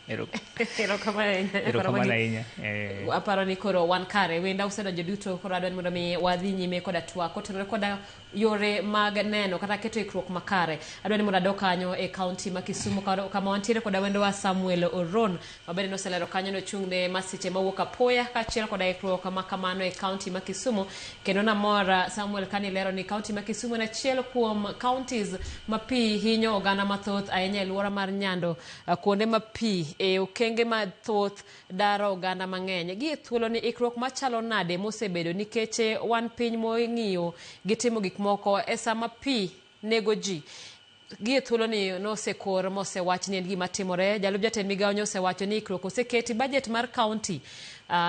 Erokamano ahinya. Aparo ni koro wan kare wenda usedonjo duto koro adwani mondo mi wadhi nyime koda twak kotenore koda yore mag neno kata keto ikruok makare. Adwani mondo adok kanyo e kaunti ma Kisumu kama wantiere koda wendowa Samuel Oron mabende noselero kanyo nochung'ne masiche mawuok apoya kaachiel koda ikruok ma kamano e kaunti ma Kisumu. Kendo namora Samuel kani lero ni kaunti ma Kisumu en achiel kuom counties ma pi hinyo oganda mathoth ahinya e luora mar Nyando, kuonde ma pi e okenge mathoth daro oganda mang'eny. Gi thuolo ni ikruok machalo nade mosebedo nikech wan piny moing'iyo gitimo gik moko e sama pi nego ji. Gi thuolo ni nosekor mosewach ni en gima timore. Jalup jatend migawo osewacho ni ikruok oseketi budget mar county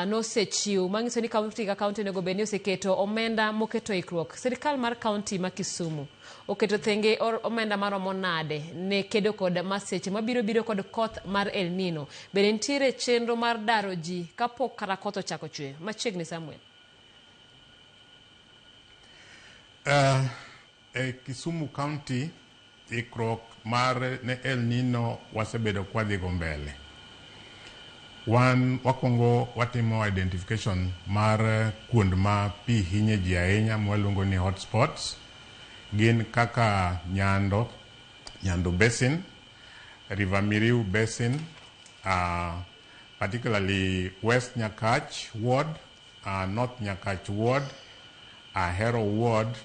nosechiw manyiso ni county ka county nego beni oseketo omenda moketo ikruok. Sirikal mar county ma Kisumu oketo thenge omenda maromo nade ne kedo kod masiche mabiro kod koth mar El Nino. Bende nitiere chenro mar daro ji kapok kata koth ochako chwe. Machiegni Samuel. Kisumu County ikruok mar ne El Nino wasebedo kwadhigo mbele. Wakongo watimo identification mar kuond ma pi hinye ji ahinya mwaluongo ni hotspots. Gin kaka Nyando Basin, River Miriu Basin, particularly West Nyakach Ward, North Nyakach Ward, Ahero Ward,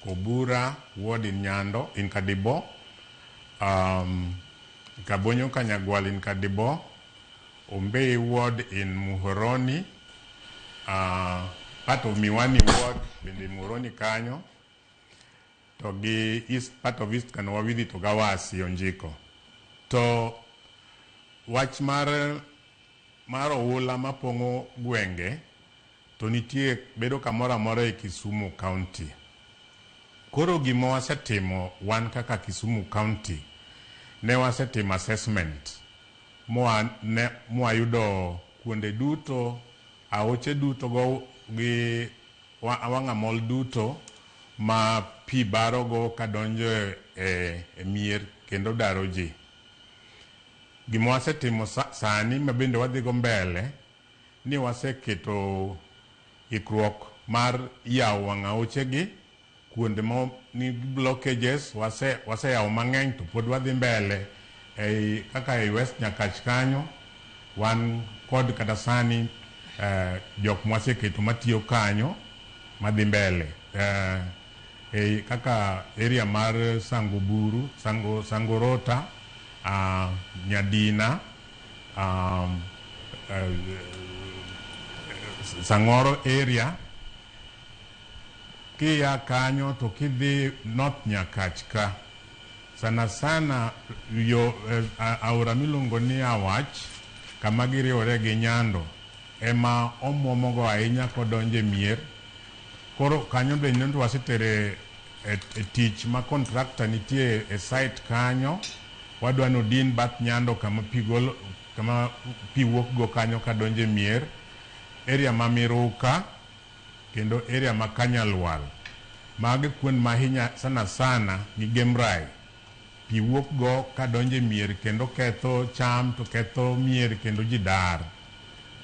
Kobura Ward in Nyando, in Kadibo, Kabonyo Kanyagwal in Kadibo, Ombei Ward in Muhoroni, part of Miwani Ward in Muhoroni Kanyo, to gi part of East Kanawawidhi to Gawasi Onjiko. To wach mar oula mapongo gwenge to nitie bedo kamoro amora e Kisumu County. Koro gima wasetimo wan kaka Kisumu County ne wasetimo assessment mwayudo kuonde duto, aoche duto go gi wang'amol duto ma pi barogo kadonjo e mier kendo daro ji. Gima wasetimo sani mabende wadhigo mbele ni waseketo ikruok mar yawo wang'aoche gi kuonde mo ni blockages waseyawo mang'eny to pod wadhi mbele kaka e West Nyakach kanyo wan kod kata sani jok mwaseketo matiyo kanyo madhi mbele kaka area mar Sangoburu, Sangorota, Nyadina, Sangoro area. Kia kanyo to kidhi North Nyakach ka sana yo aora milongo ni Awach kama giriwore gi Nyando ema omuomogo ahinya kodonje mier. Koro kanyo be nendo wasetere tich ma contractor nitie e site kanyo wadwano din bath Nyando kama pi wuok go kanyo kadonje mier, area ma Miruka kendo area ma Kanyalwal. Mage kuond mahinya sana gi Gemrai. Pi wuok go kadonje mier kendo ketho cham to ketho mier kendo jidar.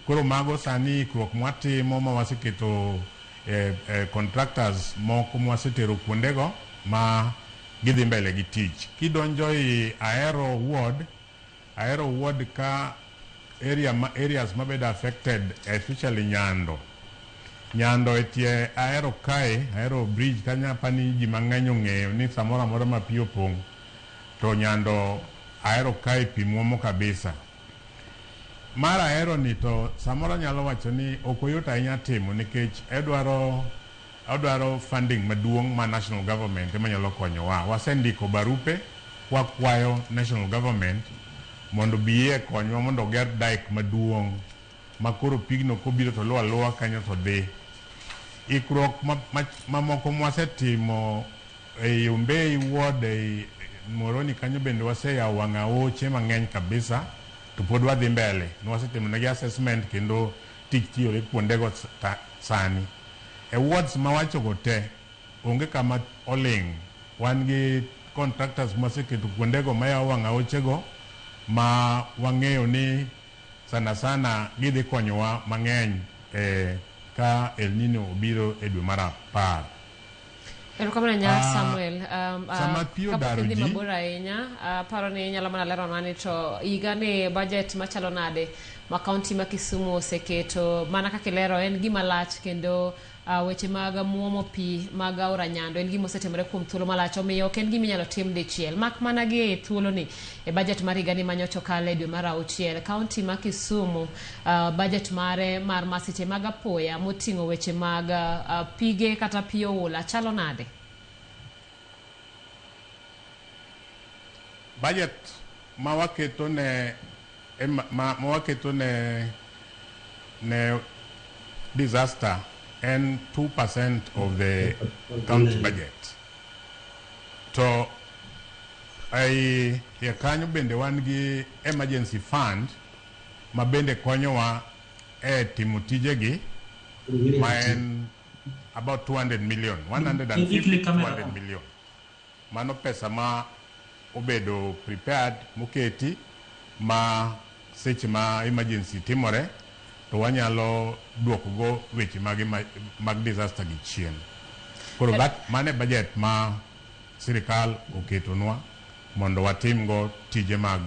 Koro mago sani ikruok mwatimo ma waseketo contractors moko mwasetero kuondego ma gidhi mbele gi tich. Kidonjo i Ahero Ward ka areas mabedo affected especially Nyando etie Ahero Bridge kanya pani ji mang'eny ong'eyo ni samora mora ma pi opong' to Nyando Ahero kae pi muomo kabisa. Mar Ahero ni to samora nyalo wacho ni ok oyot ahinya timo nikech odwaro funding maduong' ma national government ema nyalo konyowa. Wasendiko barupe wakwayo national government mondo biye konywa mondo ger dike maduong' makoro pigno kobiro to luwa kanyo to dhi. Ikruok mamoko mwasetimo e Ombei Ward e Muhoroni kanyo bende waseyawo wang'aoche mang'eny kabisa to pod wadhi mbele. Wasetimo negi assessment kendo tich tiyore kuondego sani. E wards mawachogo te onge kama oling'. Wan gi contractors mwaseketo kuondego mayawo wang'aochego ma wang'eyo ni sana sana gidhi konyowa mang'eny ka El Nino obiro e dwe mar 10. Erokamano nya Samuel, sama pio daro ji mabura ahinya, paro ni nyalo mana lero nani to higa ni budget machalo nade ma kaunti ma Kisumu oseketo mana kaka ilero en gima lach kendo weche mag muomo pi mag aora Nyando en gima osetimore kuom thuolo malach omiyo ok en gima inyalo tim dichiel mak mana gi e thuolo ni e budget mar higa ni manyocha okalo e dwe mar 6 kaunti ma Kisumu budget mare mar masiche mag apoya moting'o weche mag pige kata pi oula chalo nade? Budget ma waketo ne disaster and 2% of the county budget. To ya kanyo bende wan gi emergency fund ma bende konyowa e timo tijegi ma en about 200 million, 150 to 200 million. Mano pesa ma obedo prepared moketi ma seche ma emergency timore to wanyalo duokogo weche mag disaster gi chien. Koro mane budget ma sirikal oketonwa mondo watimgo tije mag